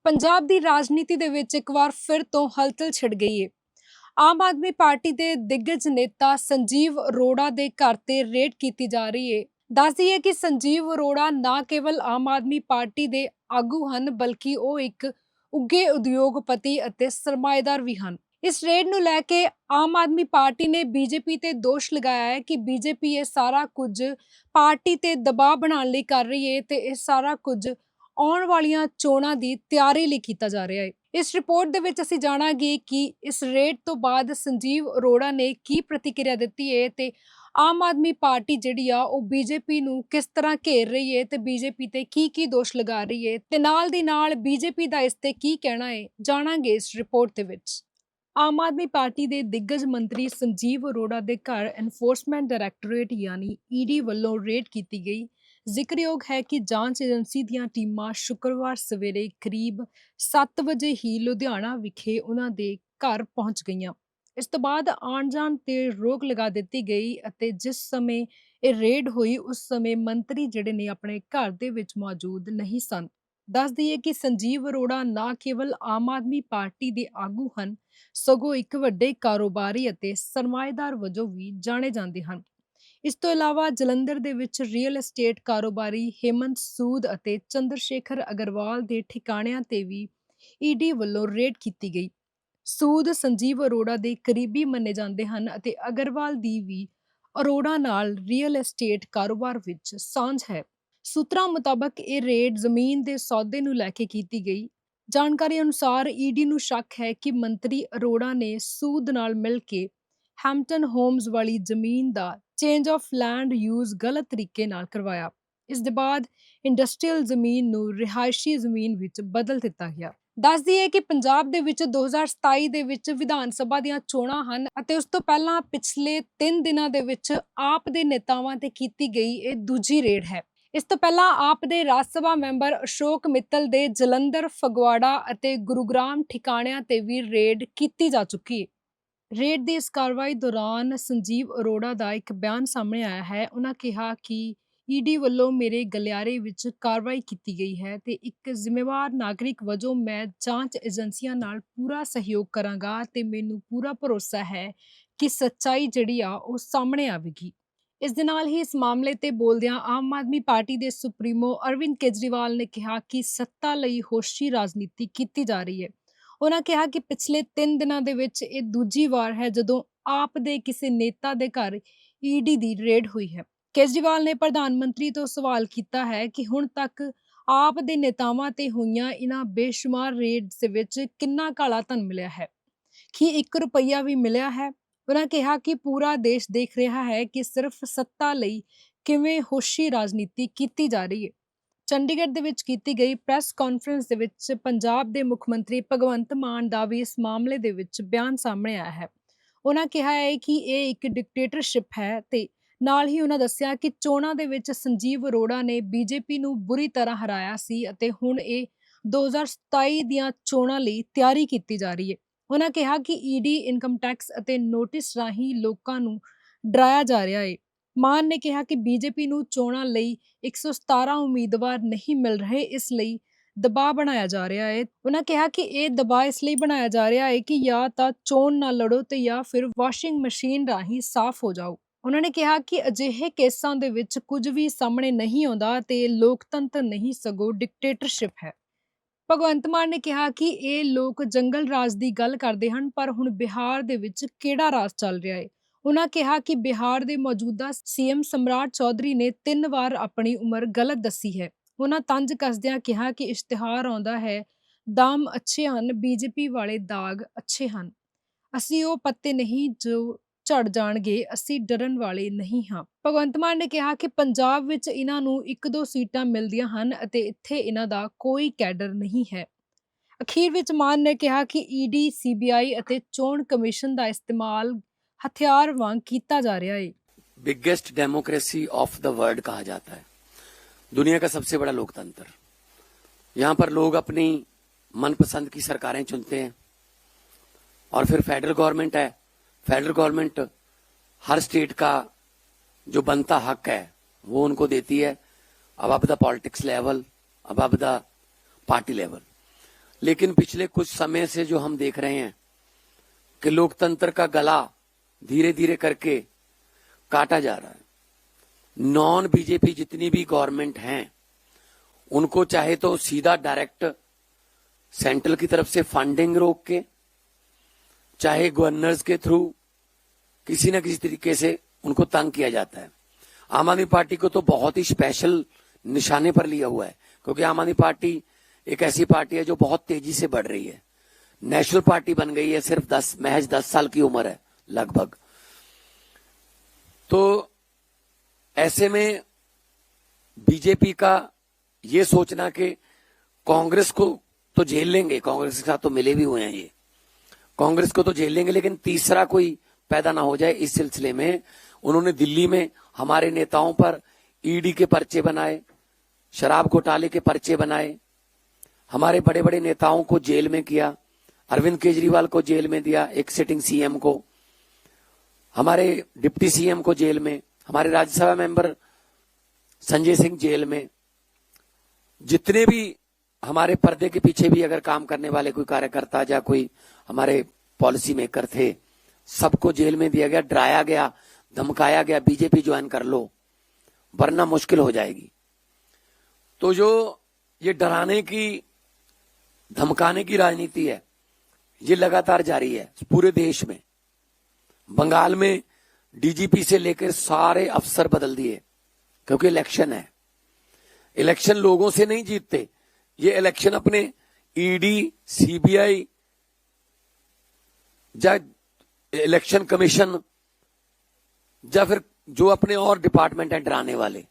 ਪੰਜਾਬ ਦੀ ਰਾਜਨੀਤੀ ਦੇ ਵਿੱਚ ਇੱਕ ਵਾਰ ਫਿਰ ਤੋਂ ਹਲਚਲ ਛਿੜ ਗਈ ਹੈ। ਆਮ ਆਦਮੀ ਪਾਰਟੀ ਦੇ ਦਿੱਗਜ ਨੇਤਾ ਸੰਜੀਵ ਅਰੋੜਾ ਦੇ ਘਰ ਤੇ ਰੇਡ ਕੀਤੀ ਜਾ ਰਹੀ ਹੈ। ਦੱਸਦੀ ਹੈ ਕਿ ਸੰਜੀਵ ਅਰੋੜਾ ਨਾ ਕੇਵਲ ਆਮ ਆਦਮੀ ਪਾਰਟੀ ਦੇ ਆਗੂ ਹਨ, ਬਲਕਿ ਉਹ ਇੱਕ ਉੱਘੇ ਉਦਯੋਗਪਤੀ ਅਤੇ ਸਰਮਾਏਦਾਰ ਵੀ ਹਨ। ਇਸ ਰੇਡ ਨੂੰ ਲੈ ਕੇ ਆਮ ਆਦਮੀ ਪਾਰਟੀ ਨੇ ਬੀਜੇਪੀ ਤੇ ਦੋਸ਼ ਲਗਾਇਆ ਹੈ ਕਿ ਬੀਜੇਪੀ ਇਹ ਸਾਰਾ ਕੁਝ ਪਾਰਟੀ ਤੇ ਦਬਾਅ ਬਣਾਉਣ ਲਈ ਕਰ ਰਹੀ ਹੈ ਤੇ ਇਹ ਸਾਰਾ ਕੁਝ ਆਉਣ ਵਾਲੀਆਂ ਚੋਣਾਂ ਦੀ ਤਿਆਰੀ ਲਈ ਕੀਤਾ ਜਾ ਰਿਹਾ ਹੈ। ਇਸ ਰਿਪੋਰਟ ਦੇ ਵਿੱਚ ਅਸੀਂ ਜਾਣਾਂਗੇ ਕਿ ਇਸ ਰੇਡ ਤੋਂ ਬਾਅਦ ਸੰਜੀਵ ਅਰੋੜਾ ਨੇ ਕੀ ਪ੍ਰਤੀਕਿਰਿਆ ਦਿੱਤੀ ਹੈ ਤੇ ਆਮ ਆਦਮੀ ਪਾਰਟੀ ਜਿਹੜੀ ਆ ਉਹ ਬੀਜੇਪੀ ਨੂੰ ਕਿਸ ਤਰ੍ਹਾਂ ਘੇਰ ਰਹੀ ਹੈ ਤੇ ਬੀਜੇਪੀ ਤੇ ਕੀ ਦੋਸ਼ ਲਗਾ ਰਹੀ ਹੈ ਤੇ ਨਾਲ ਦੀ ਨਾਲ ਬੀਜੇਪੀ ਦਾ ਇਸ ਤੇ ਕੀ ਕਹਿਣਾ ਹੈ, ਜਾਣਾਂਗੇ ਇਸ ਰਿਪੋਰਟ ਦੇ ਵਿੱਚ। ਆਮ ਆਦਮੀ ਪਾਰਟੀ ਦੇ ਦਿੱਗਜ ਮੰਤਰੀ ਸੰਜੀਵ ਅਰੋੜਾ ਦੇ ਘਰ ਐਨਫੋਰਸਮੈਂਟ ਡਾਇਰੈਕਟੋਰੇਟ ਯਾਨੀ ਈਡੀ ਵੱਲੋਂ ਰੇਡ ਕੀਤੀ ਗਈ। ਜ਼ਿਕਰਯੋਗ ਹੈ ਕਿ ਜਾਂਚ ਏਜੰਸੀ ਦੀਆਂ ਟੀਮਾਂ ਸ਼ੁੱਕਰਵਾਰ ਸਵੇਰੇ ਕਰੀਬ 7 ਵਜੇ ਹੀ ਲੁਧਿਆਣਾ ਵਿਖੇ ਉਹਨਾਂ ਦੇ ਘਰ ਪਹੁੰਚ ਗਈਆਂ। ਇਸ ਤੋਂ ਬਾਅਦ ਆਉਣ ਜਾਣ ਤੇ ਰੋਕ ਲਗਾ ਦਿੱਤੀ ਗਈ ਅਤੇ ਜਿਸ ਸਮੇਂ ਇਹ ਰੇਡ ਹੋਈ ਉਸ ਸਮੇਂ ਮੰਤਰੀ ਜਿਹੜੇ ਨੇ ਆਪਣੇ ਘਰ ਦੇ ਵਿੱਚ ਮੌਜੂਦ ਨਹੀਂ ਸਨ। ਦੱਸ ਦਈਏ ਕਿ ਸੰਜੀਵ ਅਰੋੜਾ ਨਾ ਕੇਵਲ ਆਮ ਆਦਮੀ ਪਾਰਟੀ ਦੇ ਆਗੂ ਹਨ, ਸਗੋਂ ਇੱਕ ਵੱਡੇ ਕਾਰੋਬਾਰੀ ਅਤੇ ਸਰਮਾਏਦਾਰ ਵਜੋਂ ਵੀ ਜਾਣੇ ਜਾਂਦੇ ਹਨ। ਇਸ ਤੋਂ ਇਲਾਵਾ ਜਲੰਧਰ ਦੇ ਵਿੱਚ ਰੀਅਲ ਐਸਟੇਟ ਕਾਰੋਬਾਰੀ ਹੇਮੰਤ ਸੂਦ ਅਤੇ ਚੰਦਰਸ਼ੇਖਰ ਅਗਰਵਾਲ ਦੇ ਠਿਕਾਣਿਆਂ ਤੇ ਵੀ ਈਡੀ ਵੱਲੋਂ ਰੇਡ ਕੀਤੀ ਗਈ। ਸੂਦ ਸੰਜੀਵ ਅਰੋੜਾ ਦੇ ਕਰੀਬੀ ਮੰਨੇ ਜਾਂਦੇ ਹਨ ਅਤੇ ਅਗਰਵਾਲ ਦੀ ਵੀ ਅਰੋੜਾ ਨਾਲ ਰੀਅਲ ਐਸਟੇਟ ਕਾਰੋਬਾਰ ਵਿੱਚ ਸਾਂਝ ਹੈ। ਸੂਤਰਾਂ ਮੁਤਾਬਕ ਇਹ ਰੇਡ ਜ਼ਮੀਨ ਦੇ ਸੌਦੇ ਨੂੰ ਲੈ ਕੇ ਕੀਤੀ ਗਈ। ਜਾਣਕਾਰੀ ਅਨੁਸਾਰ ਈਡੀ ਨੂੰ ਸ਼ੱਕ ਹੈ ਕਿ ਮੰਤਰੀ ਅਰੋੜਾ ਨੇ ਸੂਦ ਨਾਲ ਮਿਲ ਕੇ ਹੈਂਪਟਨ ਹੋਮਜ਼ ਵਾਲੀ ਜ਼ਮੀਨ ਦਾ ਚੇਂਜ ਆਫ ਲੈਂਡ ਯੂਜ਼ ਗਲਤ ਤਰੀਕੇ ਨਾਲ ਕਰਵਾਇਆ। ਇਸ ਦੇ ਬਾਅਦ ਇੰਡਸਟਰੀਅਲ ਜ਼ਮੀਨ ਨੂੰ ਰਿਹਾਇਸ਼ੀ ਜ਼ਮੀਨ ਵਿੱਚ ਬਦਲ ਦਿੱਤਾ ਗਿਆ। ਦੱਸ ਦਈਏ ਕਿ ਪੰਜਾਬ ਦੇ ਵਿੱਚ 2027 ਦੇ ਵਿੱਚ ਵਿਧਾਨ ਸਭਾ ਦੀਆਂ ਚੋਣਾਂ ਹਨ ਅਤੇ ਉਸ ਤੋਂ ਪਹਿਲਾਂ ਪਿਛਲੇ 3 ਦਿਨਾਂ ਦੇ ਵਿੱਚ ਆਪ ਦੇ ਨੇਤਾਵਾਂ ਤੇ ਕੀਤੀ ਗਈ ਇਹ ਦੂਜੀ ਰੇਡ ਹੈ। ਇਸ ਤੋਂ ਪਹਿਲਾਂ ਆਪ ਦੇ ਰਾਜ ਸਭਾ ਮੈਂਬਰ ਅਸ਼ੋਕ ਮਿੱਤਲ ਦੇ ਜਲੰਧਰ, ਫਗਵਾੜਾ ਅਤੇ ਗੁਰੂਗ੍ਰਾਮ ਠਿਕਾਣਿਆਂ ਤੇ ਵੀ ਰੇਡ ਕੀਤੀ ਜਾ ਚੁੱਕੀ ਹੈ। ਰੇਡ ਦੀ ਇਸ ਕਾਰਵਾਈ ਦੌਰਾਨ ਸੰਜੀਵ ਅਰੋੜਾ ਦਾ ਇੱਕ ਬਿਆਨ ਸਾਹਮਣੇ ਆਇਆ ਹੈ। ਉਹਨਾਂ ਕਿਹਾ ਕਿ ਈਡੀ ਵੱਲੋਂ ਮੇਰੇ ਗਲਿਆਰੇ ਵਿੱਚ ਕਾਰਵਾਈ ਕੀਤੀ ਗਈ ਹੈ ਤੇ ਇੱਕ ਜ਼ਿੰਮੇਵਾਰ ਨਾਗਰਿਕ ਵਜੋਂ ਮੈਂ ਜਾਂਚ ਏਜੰਸੀਆਂ ਨਾਲ ਪੂਰਾ ਸਹਿਯੋਗ ਕਰਾਂਗਾ ਤੇ ਮੈਨੂੰ ਪੂਰਾ ਭਰੋਸਾ ਹੈ ਕਿ ਸੱਚਾਈ ਜਿਹੜੀ ਆ ਉਹ ਸਾਹਮਣੇ ਆਵੇਗੀ। ਇਸ ਦੇ ਨਾਲ ਹੀ ਇਸ ਮਾਮਲੇ ਤੇ ਬੋਲਦਿਆਂ ਆਮ ਆਦਮੀ ਪਾਰਟੀ ਦੇ ਸੁਪਰੀਮੋ ਅਰਵਿੰਦ ਕੇਜਰੀਵਾਲ ਨੇ ਕਿਹਾ ਕਿ ਸੱਤਾ ਲਈ ਹੋਸ਼ੀ ਰਾਜਨੀਤੀ ਕੀਤੀ ਜਾ ਰਹੀ ਹੈ। ਉਹਨਾਂ ਕਿਹਾ ਕਿ ਪਿਛਲੇ 3 ਦਿਨਾਂ ਦੇ ਵਿੱਚ ਇਹ ਦੂਜੀ ਵਾਰ ਹੈ ਜਦੋਂ ਆਪ ਦੇ ਕਿਸੇ ਨੇਤਾ ਦੇ ਘਰ ਈਡੀ ਦੀ ਰੇਡ ਹੋਈ ਹੈ। ਕੇਜਰੀਵਾਲ ਨੇ ਪ੍ਰਧਾਨ ਮੰਤਰੀ ਤੋਂ ਸਵਾਲ ਕੀਤਾ ਹੈ ਕਿ ਹੁਣ ਤੱਕ ਆਪ ਦੇ ਨੇਤਾਵਾਂ ਤੇ ਹੋਈਆਂ ਇਹਨਾਂ ਬੇਸ਼ੁਮਾਰ ਰੇਡਸ ਦੇ ਵਿੱਚ ਕਿੰਨਾ ਕਾਲਾ ਧਨ ਮਿਲਿਆ ਹੈ, ਕਿ 1 ਰੁਪਈਆ ਵੀ ਮਿਲਿਆ ਹੈ। ਉਹਨਾਂ ਕਿਹਾ ਕਿ ਪੂਰਾ ਦੇਸ਼ ਦੇਖ ਰਿਹਾ ਹੈ ਕਿ ਸਿਰਫ ਸੱਤਾ ਲਈ ਕਿਵੇਂ ਹੋਸ਼ੀ ਰਾਜਨੀਤੀ ਕੀਤੀ ਜਾ ਰਹੀ ਹੈ। ਚੰਡੀਗੜ੍ਹ ਦੇ ਵਿੱਚ ਕੀਤੀ ਗਈ ਪ੍ਰੈਸ ਕਾਨਫਰੰਸ ਦੇ ਵਿੱਚ ਪੰਜਾਬ ਦੇ ਮੁੱਖ ਮੰਤਰੀ ਭਗਵੰਤ ਮਾਨ ਦਾ ਵੀ ਇਸ ਮਾਮਲੇ ਦੇ ਵਿੱਚ ਬਿਆਨ ਸਾਹਮਣੇ ਆਇਆ ਹੈ। ਉਹਨਾਂ ਕਿਹਾ ਹੈ ਕਿ ਇਹ ਇੱਕ ਡਿਕਟੇਟਰਸ਼ਿਪ ਹੈ ਤੇ ਨਾਲ ਹੀ ਉਹਨਾਂ ਦੱਸਿਆ ਕਿ ਚੋਣਾਂ ਦੇ ਵਿੱਚ ਸੰਜੀਵ ਅਰੋੜਾ ਨੇ ਬੀਜੇਪੀ ਨੂੰ ਬੁਰੀ ਤਰ੍ਹਾਂ ਹਰਾਇਆ ਸੀ ਅਤੇ ਹੁਣ ਇਹ 2027 ਦੀਆਂ ਚੋਣਾਂ ਲਈ ਤਿਆਰੀ ਕੀਤੀ ਜਾ ਰਹੀ ਹੈ। ਉਹਨਾਂ ਕਿਹਾ ਕਿ ਈਡੀ, ਇਨਕਮ ਟੈਕਸ ਅਤੇ ਨੋਟਿਸ ਰਾਹੀਂ ਲੋਕਾਂ ਨੂੰ ਡਰਾਇਆ ਜਾ ਰਿਹਾ ਹੈ। ਮਾਨ ਨੇ ਕਿਹਾ ਕਿ ਬੀਜੇਪੀ ਨੂੰ ਚੋਣਾਂ ਲਈ 117 ਉਮੀਦਵਾਰ ਨਹੀਂ ਮਿਲ ਰਹੇ, ਇਸ ਲਈ ਦਬਾਅ ਬਣਾਇਆ ਜਾ ਰਿਹਾ ਹੈ। ਉਹਨਾਂ ਕਿਹਾ ਕਿ ਇਹ ਦਬਾਅ ਇਸ ਲਈ ਬਣਾਇਆ ਜਾ ਰਿਹਾ ਹੈ ਕਿ ਜਾਂ ਤਾਂ ਚੋਣ ਨਾ ਲੜੋ ਤੇ ਜਾਂ ਫਿਰ ਵਾਸ਼ਿੰਗ ਮਸ਼ੀਨ ਰਾਹੀਂ ਸਾਫ਼ ਹੋ ਜਾਓ। ਉਹਨਾਂ ਨੇ ਕਿਹਾ ਕਿ ਅਜਿਹੇ ਕੇਸਾਂ ਦੇ ਵਿੱਚ ਕੁਝ ਵੀ ਸਾਹਮਣੇ ਨਹੀਂ ਆਉਂਦਾ ਤੇ ਲੋਕਤੰਤਰ ਨਹੀਂ ਸਗੋਂ ਡਿਕਟੇਟਰਸ਼ਿਪ ਹੈ। ਭਗਵੰਤ ਮਾਨ ਨੇ ਕਿਹਾ ਕਿ ਇਹ ਲੋਕ ਜੰਗਲ ਰਾਜ ਦੀ ਗੱਲ ਕਰਦੇ ਹਨ, ਪਰ ਹੁਣ ਬਿਹਾਰ ਦੇ ਵਿੱਚ ਕਿਹੜਾ ਰਾਜ ਚੱਲ ਰਿਹਾ ਹੈ। ਉਹਨਾਂ ਕਿਹਾ ਕਿ ਬਿਹਾਰ ਦੇ ਮੌਜੂਦਾ ਸੀਐਮ ਸਮਰਾਟ ਚੌਧਰੀ ਨੇ 3 ਵਾਰ ਆਪਣੀ ਉਮਰ ਗਲਤ ਦੱਸੀ ਹੈ। ਉਹਨਾਂ ਤੰਜ ਕੱਸਦਿਆਂ ਕਿਹਾ ਕਿ ਇਸ਼ਤਿਹਾਰ ਆਉਂਦਾ ਹੈ, ਦਾਮ ਅੱਛੇ ਹਨ, ਬੀਜੇਪੀ ਵਾਲੇ ਦਾਗ ਅੱਛੇ ਹਨ। ਅਸੀਂ ਉਹ ਪੱਤੇ ਨਹੀਂ ਜੋ ਝੜ ਜਾਣਗੇ, ਅਸੀਂ ਡਰਨ ਵਾਲੇ ਨਹੀਂ ਹਾਂ। ਭਗਵੰਤ ਮਾਨ ਨੇ ਕਿਹਾ ਕਿ ਪੰਜਾਬ ਵਿੱਚ ਇਹਨਾਂ ਨੂੰ 1-2 ਸੀਟਾਂ ਮਿਲਦੀਆਂ ਹਨ ਅਤੇ ਇੱਥੇ ਇਹਨਾਂ ਦਾ ਕੋਈ ਕੈਡਰ ਨਹੀਂ ਹੈ। ਅਖੀਰ ਵਿੱਚ ਮਾਨ ਨੇ ਕਿਹਾ ਕਿ ਈਡੀ, ਸੀਬੀਆਈ ਅਤੇ ਚੋਣ ਕਮਿਸ਼ਨ ਦਾ ਇਸਤੇਮਾਲ हथियार वांग कीता जा रहा है। Biggest democracy of the world कहा जाता है, दुनिया का सबसे बड़ा लोकतंत्र। यहाँ पर लोग अपनी मनपसंद की सरकारें चुनते हैं और फिर फेडरल गवर्नमेंट है, फेडरल गवर्नमेंट हर स्टेट का जो बनता हक है वो उनको देती है, above the politics level, above the party level. लेकिन पिछले कुछ समय से जो हम देख रहे हैं कि लोकतंत्र का गला धीरे धीरे करके काटा जा रहा है। नॉन बीजेपी जितनी भी गवर्नमेंट हैं उनको चाहे तो सीधा डायरेक्ट सेंट्रल की तरफ से फंडिंग रोक के, चाहे गवर्नर्स के थ्रू किसी न किसी तरीके से उनको तंग किया जाता है। आम आदमी पार्टी को तो बहुत ही स्पेशल निशाने पर लिया हुआ है, क्योंकि आम आदमी पार्टी एक ऐसी पार्टी है जो बहुत तेजी से बढ़ रही है। नेशनल पार्टी बन गई है, सिर्फ महज 10 साल की उम्र है लगभग। तो ऐसे में बीजेपी का ये सोचना कि कांग्रेस को तो झेल लेंगे, कांग्रेस के साथ तो मिले भी हुए हैं ये, कांग्रेस को तो झेल लेंगे, लेकिन तीसरा कोई पैदा ना हो जाए, इस सिलसिले में उन्होंने दिल्ली में हमारे नेताओं पर ईडी के पर्चे बनाए, शराब घोटाले के पर्चे बनाए, हमारे बड़े बड़े नेताओं को जेल में किया। अरविंद केजरीवाल को जेल में दिया, एक सिटिंग सीएम को, हमारे डिप्टी सीएम को जेल में, हमारे राज्यसभा मेंबर संजय सिंह जेल में। जितने भी हमारे पर्दे के पीछे भी अगर काम करने वाले कोई कार्यकर्ता या कोई हमारे पॉलिसी मेकर थे, सबको जेल में दिया गया, डराया गया, धमकाया गया, बीजेपी ज्वाइन कर लो वरना मुश्किल हो जाएगी। तो जो ये डराने की, धमकाने की राजनीति है, ये लगातार जारी है पूरे देश में। बंगाल में डीजीपी से लेकर सारे अफसर बदल दिए, क्योंकि इलेक्शन है। इलेक्शन लोगों से नहीं जीतते, ये इलेक्शन अपने ईडी, सीबीआई या इलेक्शन कमीशन या फिर जो अपने और डिपार्टमेंट हैं डराने वाले,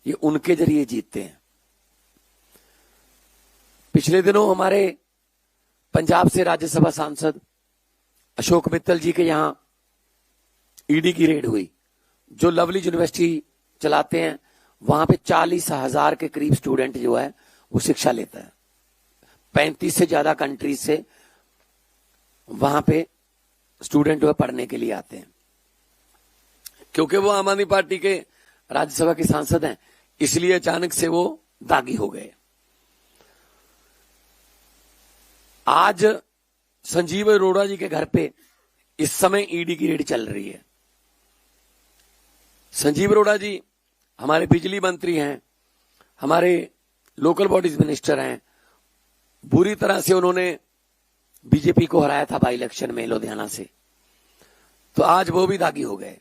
ये उनके जरिए जीतते हैं। पिछले दिनों हमारे पंजाब से राज्यसभा सांसद अशोक मित्तल जी के यहां ईडी की रेड हुई। जो लवली यूनिवर्सिटी चलाते हैं, वहां पे 40,000 के करीब स्टूडेंट जो है वो शिक्षा लेता है। 35 से ज्यादा कंट्रीज से वहां पे स्टूडेंट जो है पढ़ने के लिए आते हैं। क्योंकि वो आम आदमी पार्टी के राज्यसभा के सांसद हैं, इसलिए अचानक से वो दागी हो गए। आज संजीव अरोड़ा जी के घर पे इस समय ईडी की रेड चल रही है। संजीव अरोड़ा जी हमारे बिजली मंत्री हैं, हमारे लोकल बॉडीज मिनिस्टर हैं। बुरी तरह से उन्होंने बीजेपी को हराया था बाई इलेक्शन में लुधियाना से, तो आज वो भी दागी हो गए।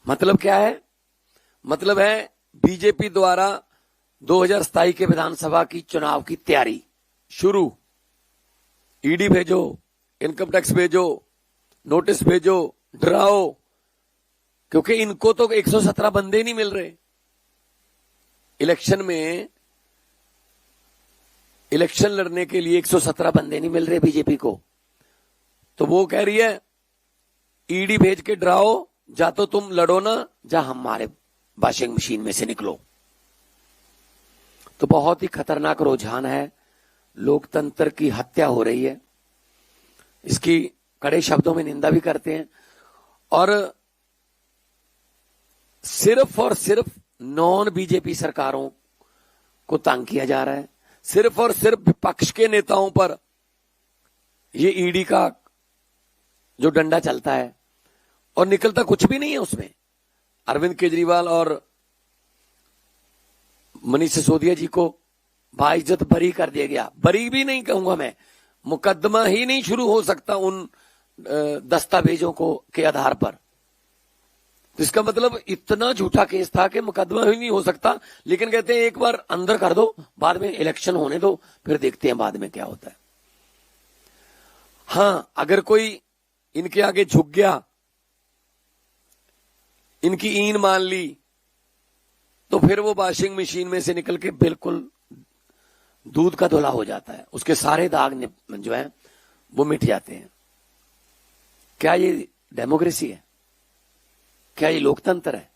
मतलब क्या है? मतलब है बीजेपी द्वारा 2027 के विधानसभा की चुनाव की तैयारी शुरू। ईडी भेजो, इनकम टैक्स भेजो, नोटिस भेजो, डराओ, क्योंकि इनको तो 117 बंदे नहीं मिल रहे इलेक्शन में। इलेक्शन लड़ने के लिए 117 बंदे नहीं मिल रहे बीजेपी को, तो वो कह रही है ईडी भेज के डराओ, जा तो तुम लड़ो ना, जा हमारे वॉशिंग मशीन में से निकलो। तो बहुत ही खतरनाक रुझान है, लोकतंत्र की हत्या हो रही है। इसकी कड़े शब्दों में निंदा भी करते हैं, और सिर्फ और सिर्फ नॉन बीजेपी सरकारों को तंग किया जा रहा है। सिर्फ और सिर्फ विपक्ष के नेताओं पर ये ईडी का जो डंडा चलता है, और निकलता कुछ भी नहीं है उसमें। अरविंद केजरीवाल और मनीष सिसोदिया जी को बाइज्जत बरी कर दिया गया। बरी भी नहीं कहूंगा मैं, मुकदमा ही नहीं शुरू हो सकता उन दस्तावेजों को के आधार पर। तो इसका मतलब इतना झूठा केस था कि मुकदमा ही नहीं हो सकता। लेकिन कहते हैं एक बार अंदर कर दो, बाद में इलेक्शन होने दो, फिर देखते हैं बाद में क्या होता है। हां, अगर कोई इनके आगे झुक गया, इनकी ईन मान ली, तो फिर वो वॉशिंग मशीन में से निकल के बिल्कुल दूध का धुला हो जाता है। उसके सारे दाग जो है वो मिट जाते हैं। क्या ये डेमोक्रेसी है? क्या ये लोकतंत्र है?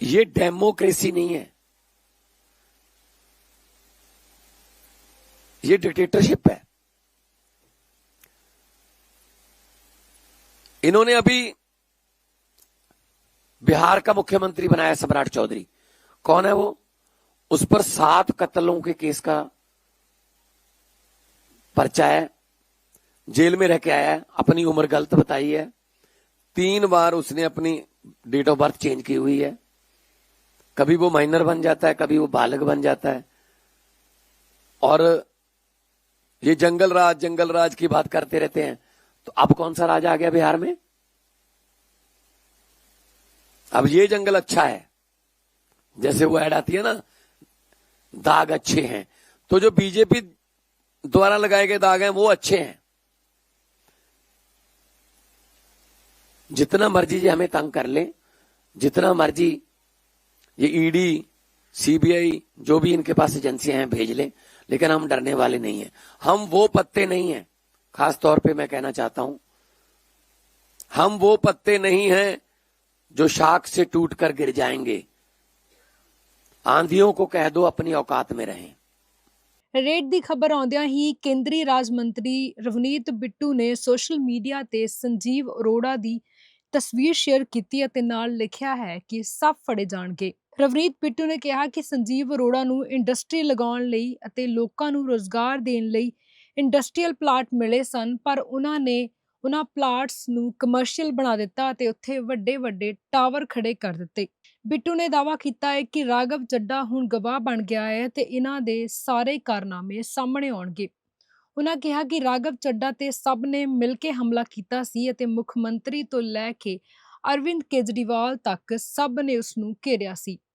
ये डेमोक्रेसी नहीं है, ये डिक्टेटरशिप है। इन्होंने अभी बिहार का मुख्यमंत्री बनाया सम्राट चौधरी। कौन है वो? उस पर 7 कत्लों के केस का पर्चा है, जेल में रह के आया है, अपनी उम्र गलत बताई है, 3 बार उसने अपनी डेट ऑफ बर्थ चेंज की हुई है, कभी वो माइनर बन जाता है, कभी वो बालक बन जाता है। और ये जंगल राज की बात करते रहते हैं। तो अब कौन सा राज आ गया बिहार में? अब ये जंगल अच्छा है, जैसे वो ऐड आती है ना, दाग अच्छे हैं, तो जो बीजेपी द्वारा लगाए गए दाग हैं वो अच्छे हैं। जितना मर्जी ये हमें तंग कर ले, जितना मर्जी ये ईडी, सीबीआई, जो भी इनके पास एजेंसियां हैं भेज ले, लेकिन हम डरने वाले नहीं हैं। हम वो पत्ते नहीं हैं, खास तौर पे मैं कहना चाहता हूं, हम वो पत्ते नहीं हैं जो शाख से टूटकर गिर जाएंगे। आंधियों को कह दो अपनी औकात में रहें। ਰੇਡ ਦੀ ਖਬਰ ਆਉਂਦਿਆਂ ਹੀ ਕੇਂਦਰੀ ਰਾਜ ਮੰਤਰੀ ਰਵਨੀਤ ਬਿੱਟੂ ਨੇ ਸੋਸ਼ਲ ਮੀਡੀਆ ਤੇ ਸੰਜੀਵ ਅਰੋੜਾ ਦੀ ਤਸਵੀਰ ਸ਼ੇਅਰ ਕੀਤੀ ਅਤੇ ਨਾਲ ਲਿਖਿਆ ਹੈ ਕਿ ਸਭ ਫੜੇ ਜਾਣਗੇ। ਰਵਨੀਤ ਬਿੱਟੂ ਨੇ ਕਿਹਾ ਕਿ ਸੰਜੀਵ ਅਰੋੜਾ ਨੂੰ ਇੰਡਸਟਰੀ ਲਗਾਉਣ ਲਈ ਅਤੇ ਲੋਕਾਂ ਨੂੰ ਰੋਜ਼ਗਾਰ ਦੇਣ ਲਈ ਇੰਡਸਟਰੀਅਲ ਪਲਾਟ ਮਿਲੇ ਸਨ, ਪਰ ਉਹਨਾਂ ਪਲਾਟਸ ਨੂੰ ਕਮਰਸ਼ੀਅਲ ਬਣਾ ਦਿੱਤਾ ਅਤੇ ਉੱਥੇ ਵੱਡੇ ਟਾਵਰ ਖੜੇ ਕਰ ਦਿੱਤੇ। ਬਿੱਟੂ ਨੇ ਦਾਅਵਾ ਕੀਤਾ ਹੈ ਕਿ ਰਾਘਵ ਚੱਡਾ ਹੁਣ ਗਵਾਹ ਬਣ ਗਿਆ ਹੈ ਤੇ ਇਹਨਾਂ ਦੇ ਸਾਰੇ ਕਾਰਨਾਮੇ ਸਾਹਮਣੇ ਆਉਣਗੇ। ਉਹਨਾਂ ਕਿਹਾ ਕਿ ਰਾਘਵ ਚੱਡਾ ਤੇ ਸਭ ਨੇ ਮਿਲ ਕੇ ਹਮਲਾ ਕੀਤਾ ਸੀ ਅਤੇ ਮੁੱਖ ਮੰਤਰੀ ਤੋਂ ਲੈ ਕੇ ਅਰਵਿੰਦ ਕੇਜਰੀਵਾਲ ਤੱਕ ਸਭ ਨੇ ਉਸ ਨੂੰ ਘੇਰਿਆ ਸੀ।